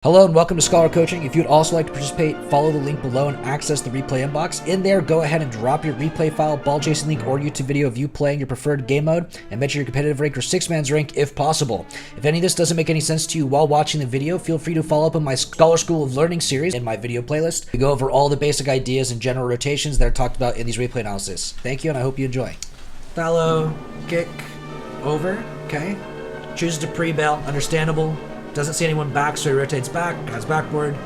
Hello and welcome to Scholar Coaching. If you'd also like to participate, follow the link below and access the replay inbox. In there, go ahead and drop your replay file, ball chasing link, or YouTube video of you playing your preferred game mode, and mention your competitive rank or 6-man's rank if possible. If any of this doesn't make any sense to you while watching the video, feel free to follow up on my Scholar School of Learning series in my video playlist. We go over all the basic ideas and general rotations that are talked about in these replay analysis. Thank you, and I hope you enjoy. Talo, kick, over, okay. Chooses to pre-bail, understandable. Doesn't see anyone back, so he rotates back, guys backboard.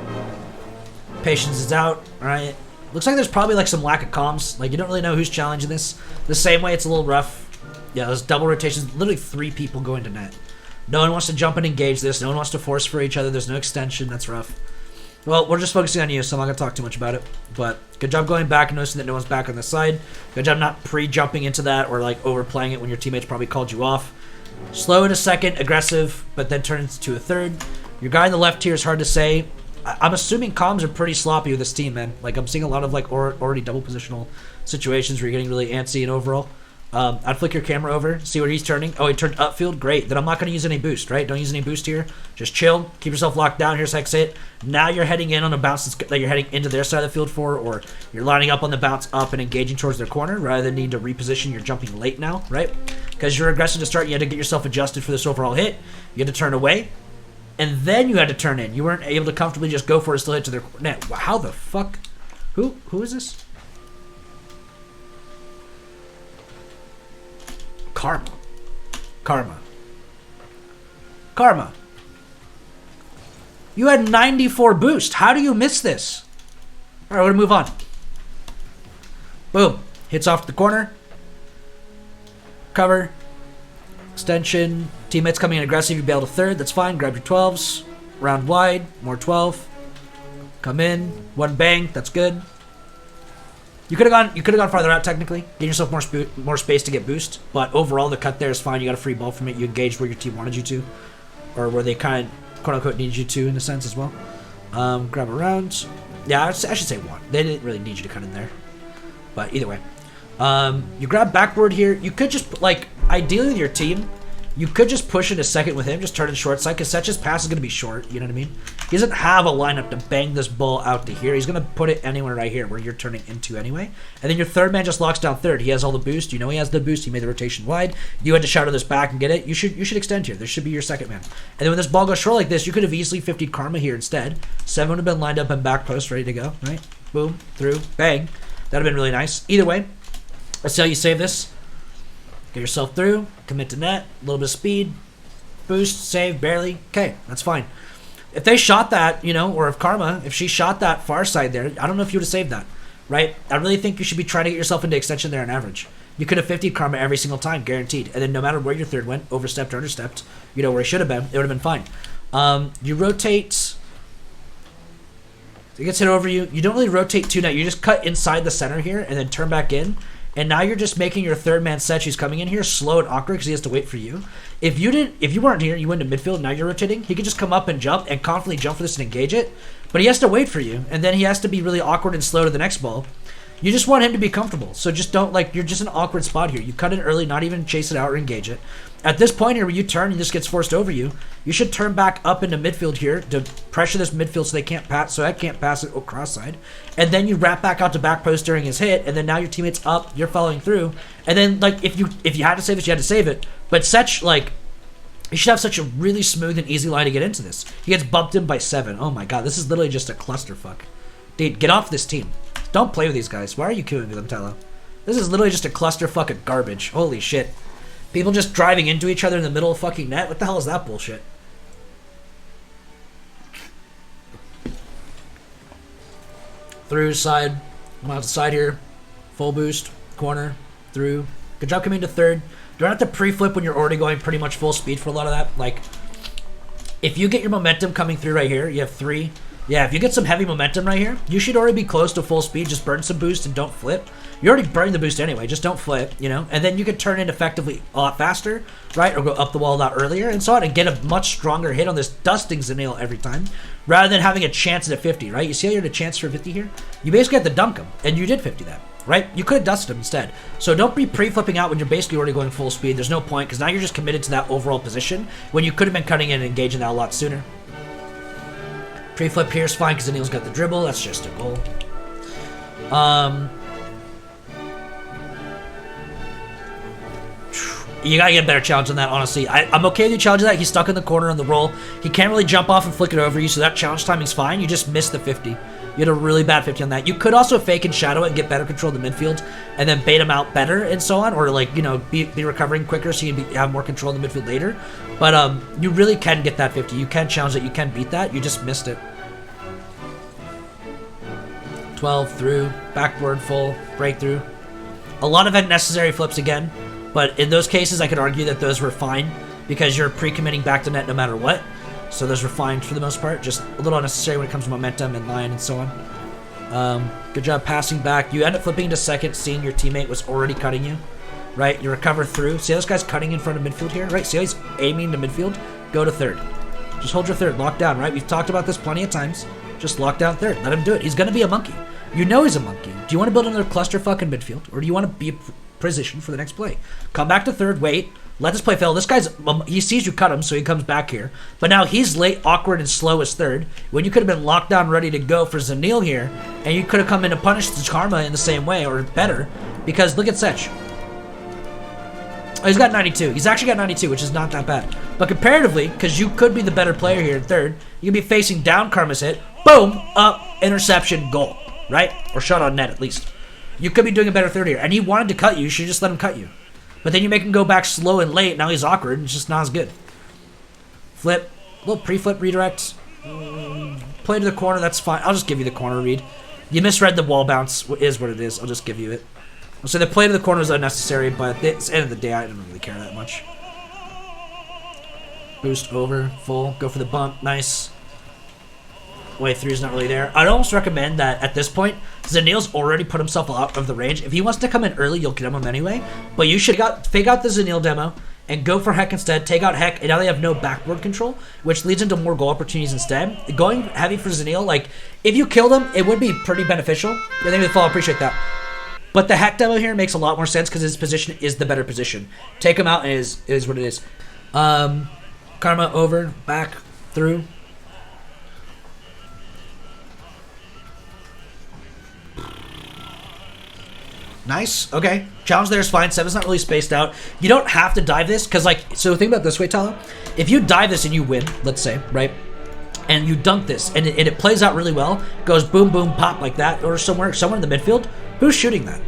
Patience is out, alright. Looks like there's probably like some lack of comms. Like you don't really know who's challenging this. The same way it's a little rough. Yeah, those double rotations, literally 3 people going to net. No one wants to jump and engage this. No one wants to force for each other. There's no extension. That's rough. Well, we're just focusing on you, so I'm not going to talk too much about it. But good job going back and noticing that no one's back on the side. Good job not pre-jumping into that or like overplaying it when your teammates probably called you off. Slow in a second, aggressive, but then turns to a third. Your guy in the left here is hard to say. I'm assuming comms are pretty sloppy with this team, man. Like, I'm seeing a lot of, like, already double positional situations where you're getting really antsy and overall. I'd flick your camera over, see where he's turning. Oh, he turned upfield? Great. Then I'm not going to use any boost, right? Don't use any boost here. Just chill. Keep yourself locked down. Here's hex hit. Now you're heading in on a bounce that you're heading into their side of the field for, or you're lining up on the bounce up and engaging towards their corner rather than need to reposition. You're jumping late now, right? Because you're aggressive to start, you had to get yourself adjusted for this overall hit. You had to turn away, and then you had to turn in. You weren't able to comfortably just go for it, still hit to their net. How the fuck? Who is this? Karma. You had 94 boost. How do you miss this? All right, we're gonna move on. Boom. Hits off the corner. Cover. Extension. Teammates coming in aggressive. You bail to third. That's fine. Grab your 12s. Round wide. More 12. Come in. One bang. That's good. You could have gone farther out technically. Get yourself more space to get boost. But overall, the cut there is fine. You got a free ball from it. You engaged where your team wanted you to, or where they kind of quote unquote needed you to in a sense as well. Grab a round. Yeah, I should say one. They didn't really need you to cut in there, but either way. You grab backboard here. You could just, like, ideally with your team, you could just push it a second with him, just turn it short side, because Setch's pass is going to be short, you know what I mean? He doesn't have a lineup to bang this ball out to here. He's going to put it anywhere right here where you're turning into anyway. And then your third man just locks down third. He has all the boost. You know he has the boost. He made the rotation wide. You had to shadow this back and get it. You should extend here. This should be your second man. And then when this ball goes short like this, you could have easily 50'd Karma here instead. 7 would have been lined up and back post, ready to go, right? Boom, through, bang. That would have been really nice. Either way, let's see how you save this. Get yourself through, commit to net, a little bit of speed, boost, save, barely. Okay, that's fine. If they shot that, or if Karma, if she shot that far side there, I don't know if you would have saved that, right? I really think you should be trying to get yourself into extension there on average. You could have 50'd Karma every single time, guaranteed. And then no matter where your third went, overstepped or understepped, where he should have been, it would have been fine. You rotate. It gets hit over you. You don't really rotate to net. You just cut inside the center here and then turn back in. And now you're just making your third man Setch who's coming in here slow and awkward because he has to wait for you. If you weren't here, you went to midfield, now you're rotating, he could just come up and jump and confidently jump for this and engage it. But he has to wait for you, and then he has to be really awkward and slow to the next ball. You just want him to be comfortable. So just don't, you're just in an awkward spot here. You cut in early, not even chase it out or engage it. At this point here where you turn and this gets forced over you, you should turn back up into midfield here to pressure this midfield so they can't pass, so I can't pass it cross side. And then you wrap back out to back post during his hit, and then now your teammate's up, you're following through. And then, if you had to save it, you had to save it. But Setch, you should have such a really smooth and easy line to get into this. He gets bumped in by 7. Oh my god, this is literally just a clusterfuck. Dude, get off this team. Don't play with these guys. Why are you queuing with them, Talo? This is literally just a clusterfuck of garbage. Holy shit. People just driving into each other in the middle of fucking net? What the hell is that bullshit? Through, side. I'm out the side here. Full boost. Corner. Through. Good job coming to third. You don't have to pre-flip when you're already going pretty much full speed for a lot of that. If you get your momentum coming through right here, you have 3. Yeah, if you get some heavy momentum right here, you should already be close to full speed. Just burn some boost and don't flip. You're already burning the boost anyway. Just don't flip, And then you can turn in effectively a lot faster, right? Or go up the wall a lot earlier and so on and get a much stronger hit on this dusting Zanil every time rather than having a chance at a 50, right? You see how you had a chance for 50 here? You basically had to dunk him, and you did 50 that, right? You could have dusted him instead. So don't be pre-flipping out when you're basically already going full speed. There's no point because now you're just committed to that overall position when you could have been cutting in and engaging that a lot sooner. Pre-flip here is fine because Zanil's got the dribble. That's just a goal. You gotta get a better challenge on that, honestly. I'm okay with you challenging that. He's stuck in the corner on the roll. He can't really jump off and flick it over you, so that challenge timing's fine. You just missed the 50. You had a really bad 50 on that. You could also fake and shadow it and get better control of the midfield, and then bait him out better and so on, or like, you know, be recovering quicker so you have more control of the midfield later. But you really can get that 50. You can challenge it. You can beat that. You just missed it. 12 through, backboard full, breakthrough. A lot of unnecessary flips again. But in those cases, I could argue that those were fine because you're pre-committing back to net no matter what. So those were fine for the most part. Just a little unnecessary when it comes to momentum and line and so on. Good job passing back. You end up flipping to second, seeing your teammate was already cutting you, right? You recover through. See how this guy's cutting in front of midfield here, right? See how he's aiming to midfield? Go to third. Just hold your third. Lock down, right? We've talked about this plenty of times. Just lock down third. Let him do it. He's going to be a monkey. You know he's a monkey. Do you want to build another clusterfuck in midfield? Or do you want to be position for the next play? Come back to third, wait, let this play fail. This guy's, he sees you cut him, so he comes back here. But now he's late, awkward, and slow as third, when you could have been locked down, ready to go for Zanil here, and you could have come in to punish the Karma in the same way, or better, because look at Sech. Oh, he's got 92. He's actually got 92, which is not that bad. But comparatively, because you could be the better player here in third, you could be facing down Karma's hit, boom, up, interception, goal, right? Or shot on net, at least. You could be doing a better third here. And he wanted to cut you. You should just let him cut you. But then you make him go back slow and late. Now he's awkward. And it's just not as good. Flip. A little pre-flip redirect. Play to the corner. That's fine. I'll just give you the corner read. You misread the wall bounce. Is what it is. I'll just give you it. So the play to the corner is unnecessary. But at the end of the day, I don't really care that much. Boost over. Full. Go for the bump. Nice. Way 3 is not really there. I'd almost recommend that at this point, Zanil's already put himself out of the range. If he wants to come in early, you'll get him anyway. But you should fake out the Zanil demo and go for Heck instead. Take out Heck, and now they have no backboard control, which leads into more goal opportunities instead. Going heavy for Zanil, like, if you killed him, it would be pretty beneficial. I think the fall appreciate that. But the Heck demo here makes a lot more sense because his position is the better position. Take him out, and it is what it is. Karma over, back, through. Nice. Okay. Challenge there is fine. 7's not really spaced out. You don't have to dive this because, like, so think about it this way, Talo. If you dive this and you win, let's say, right, and you dunk this and it plays out really well, goes boom, boom, pop like that, or somewhere in the midfield, who's shooting that?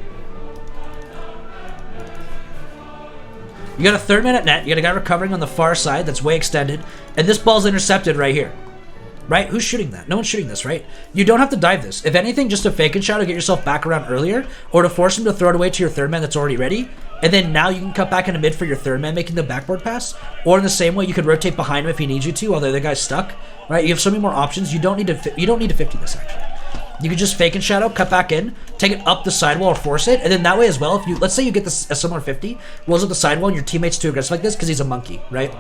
You got a third man at net. You got a guy recovering on the far side that's way extended, and this ball's intercepted right here. Right? Who's shooting that? No one's shooting this, right? You don't have to dive this. If anything, just to fake and shadow, get yourself back around earlier, or to force him to throw it away to your third man that's already ready, and then now you can cut back into mid for your third man making the backboard pass, or in the same way, you could rotate behind him if he needs you to while the other guy's stuck, right? You have so many more options. You don't need to 50 this, actually. You could just fake and shadow, cut back in, take it up the sidewall or force it, and then that way as well, if you, let's say you get this a similar 50, rolls up the sidewall and your teammate's too aggressive like this because he's a monkey, right?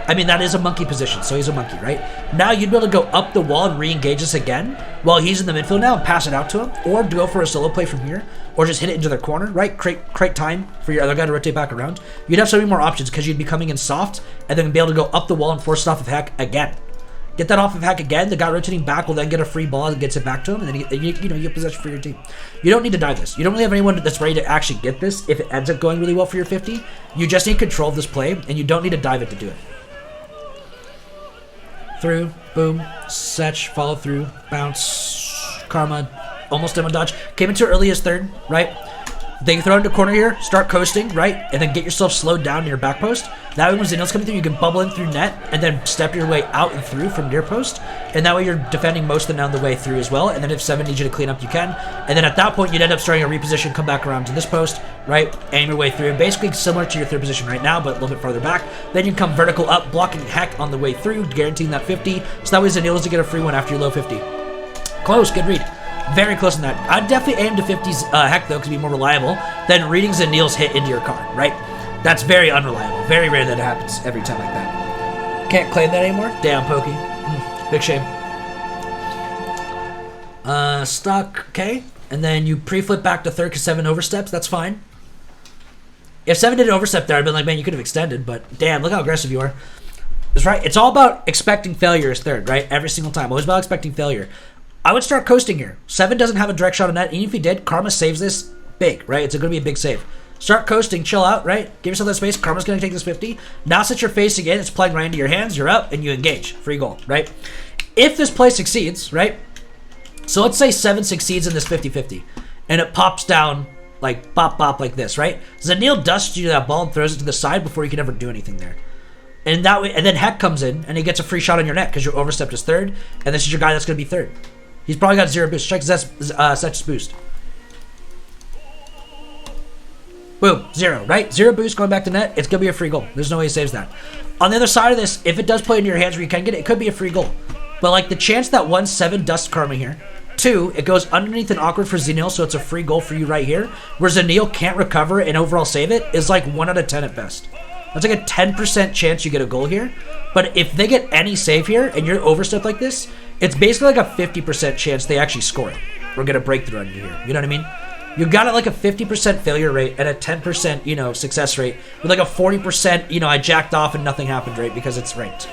I mean, that is a monkey position, so he's a monkey, right? Now you'd be able to go up the wall and re-engage this again while he's in the midfield now and pass it out to him, or go for a solo play from here, or just hit it into their corner, right? Create time for your other guy to rotate back around. You'd have so many more options because you'd be coming in soft and then be able to go up the wall and force it off of Heck again. Get that off of Heck again. The guy rotating back will then get a free ball and gets it back to him, and then you get possession for your team. You don't need to dive this. You don't really have anyone that's ready to actually get this if it ends up going really well for your 50. You just need control of this play, and you don't need to dive it to do it. Through, boom, Sech, follow through, bounce, Karma, almost demo dodge. Came into early as third, right? Then you throw it into corner here, start coasting, right? And then get yourself slowed down near back post. That way when Zanil's coming through, you can bubble in through net and then step your way out and through from near post. And that way you're defending most of them down the way through as well. And then if 7 needs you to clean up, you can. And then at that point, you'd end up starting a reposition, come back around to this post, right? Aim your way through. Basically similar to your third position right now, but a little bit farther back. Then you come vertical up, blocking Heck on the way through, guaranteeing that 50. So that way Zanil is to get a free one after your low 50. Close, good read. Very close on that. I'd definitely aim to 50's Heck, though, because it'd be more reliable than reading Zanil's hit into your card, right? That's very unreliable. Very rare that it happens every time like that. Can't claim that anymore? Damn, Pokey. Big shame. Stuck, okay. And then you pre-flip back to third because 7 oversteps. That's fine. If 7 didn't overstep there, I'd been like, man, you could have extended, but damn, look how aggressive you are. That's right. It's all about expecting failure as third, right? Every single time. Always about expecting failure. I would start coasting here. 7 doesn't have a direct shot on net. Even if he did, Karma saves this big, right? It's going to be a big save. Start coasting, chill out, right? Give yourself that space. Karma's going to take this 50. Now since you're facing in, it's playing right into your hands. You're up and you engage. Free goal, right? If this play succeeds, right? So let's say 7 succeeds in this 50-50 and it pops down like bop bop like this, right? Zanil dusts you that ball and throws it to the side before you can ever do anything there. And that way, and then Heck comes in and he gets a free shot on your net because your overstepped is third, and this is your guy that's going to be third. He's probably got 0 boost. Check Setch's boost. Boom, 0, right? 0 boost going back to net. It's going to be a free goal. There's no way he saves that. On the other side of this, if it does play into your hands where you can get it, it could be a free goal. But like the chance that 1-7 dusts Karma here. 2, it goes underneath and awkward for Zanil, so it's a free goal for you right here. Where Zanil can't recover and overall save it is like 1 out of 10 at best. That's like a 10% chance you get a goal here. But if they get any save here and you're overstepped like this, it's basically like a 50% chance they actually score it or get a breakthrough on you here. You know what I mean? You got it like a 50% failure rate and a 10%, you know, success rate with like a 40%, you know, I jacked off and nothing happened rate because it's ranked.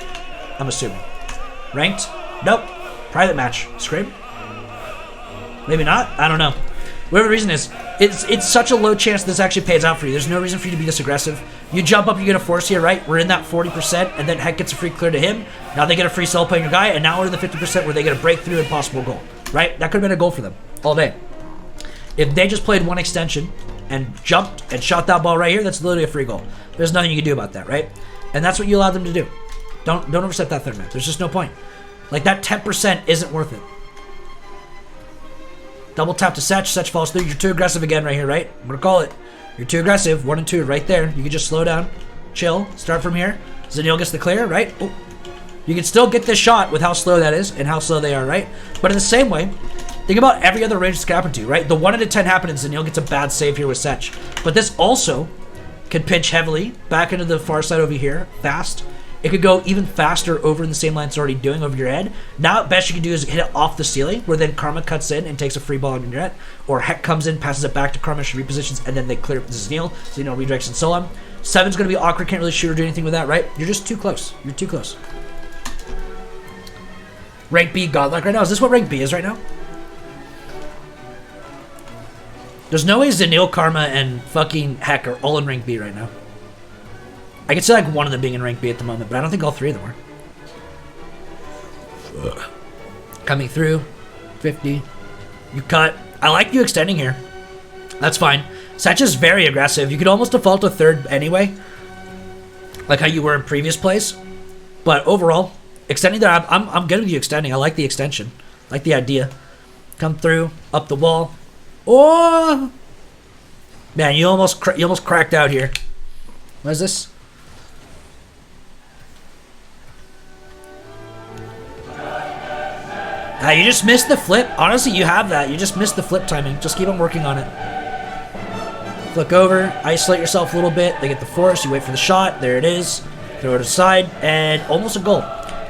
I'm assuming. Ranked? Nope. Private match. Scream? Maybe not? I don't know. Whatever the reason is, it's such a low chance this actually pays out for you. There's no reason for you to be this aggressive. You jump up, you get a force here, right? We're in that 40%, and then Heck gets a free clear to him. Now they get a free sell playing your guy, and now we're in the 50% where they get a breakthrough and possible goal, right? That could have been a goal for them all day. If they just played one extension and jumped and shot that ball right here, that's literally a free goal. There's nothing you can do about that, right? And that's what you allowed them to do. Don't overstep that third man. There's just no point. Like, that 10% isn't worth it. Double tap to Setch. Setch falls through. You're too aggressive again right here, right? I'm going to call it. You're too aggressive. 1 and 2 right there. You can just slow down. Chill. Start from here. Zanil gets the clear, right? Oh. You can still get this shot with how slow that is and how slow they are, right? But in the same way, think about every other range this can happen to, right? The 1 out of 10 happened and Zanil gets a bad save here with Setch. But this also can pinch heavily back into the far side over here, fast. It could go even faster over in the same line it's already doing over your head. Now, best you can do is hit it off the ceiling, where then Karma cuts in and takes a free ball on your net. Or Heck comes in, passes it back to Karma, she repositions, and then they clear it with Zanil. Zanil redirects and so on. 7's going to be awkward, can't really shoot or do anything with that, right? You're just too close. You're too close. Rank B godlike right now. Is this what rank B is right now? There's no way Zanil, Karma, and fucking Heck are all in rank B right now. I could see like one of them being in rank B at the moment, but I don't think all 3 of them are. Ugh. Coming through. 50. You cut. I like you extending here. That's fine. Setch is very aggressive. You could almost default to third anyway. Like how you were in previous plays. But overall, extending there, I'm good with you extending. I like the extension. I like the idea. Come through. Up the wall. Oh! Man, you almost cracked out here. What is this? You just missed the flip. Honestly, you have that. You just missed the flip timing. Just keep on working on it. Flick over. Isolate yourself a little bit. They get the force. You wait for the shot. There it is. Throw it aside. And almost a goal.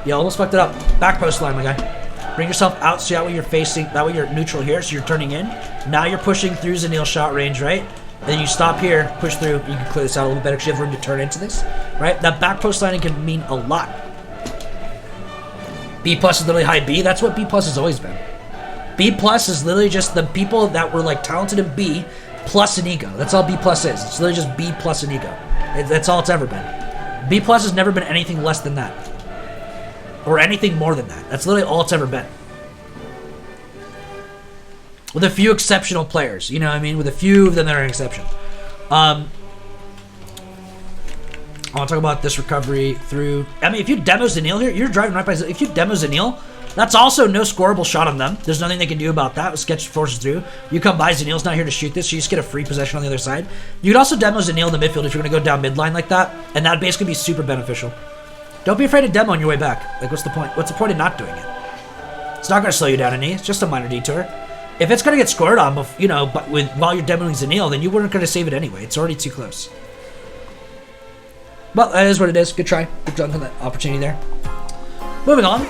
You almost fucked it up. Back post line, my guy. Bring yourself out so that way you're facing, that way you're neutral here, so you're turning in. Now you're pushing through Zanil's shot range, right? And then you stop here, push through. You can clear this out a little better because you have room to turn into this, right? That back post lining can mean a lot. B plus is literally high B. That's what B plus has always been. B plus is literally just the people that were like talented in B plus an ego. That's all B plus is. It's literally just B plus an ego. That's all it's ever been. B plus has never been anything less than that. Or anything more than that. That's literally all it's ever been. With a few exceptional players. You know what I mean? With a few of them that are an exception. I want to talk about this recovery through... I mean, if you demo Zanil here, you're driving right by... If you demo Zanil, that's also no scoreable shot on them. There's nothing they can do about that. Sketch forces through. You come by, Zanil's not here to shoot this, so you just get a free possession on the other side. You could also demo Zanil in the midfield if you're going to go down midline like that, and that'd basically be super beneficial. Don't be afraid to demo on your way back. Like, what's the point? What's the point of not doing it? It's not going to slow you down any. It's just a minor detour. If it's going to get scored on, you know, but while you're demoing Zanil, then you weren't going to save it anyway. It's already too close. But that is what it is. Good try. Good dunk on that opportunity there. Moving on.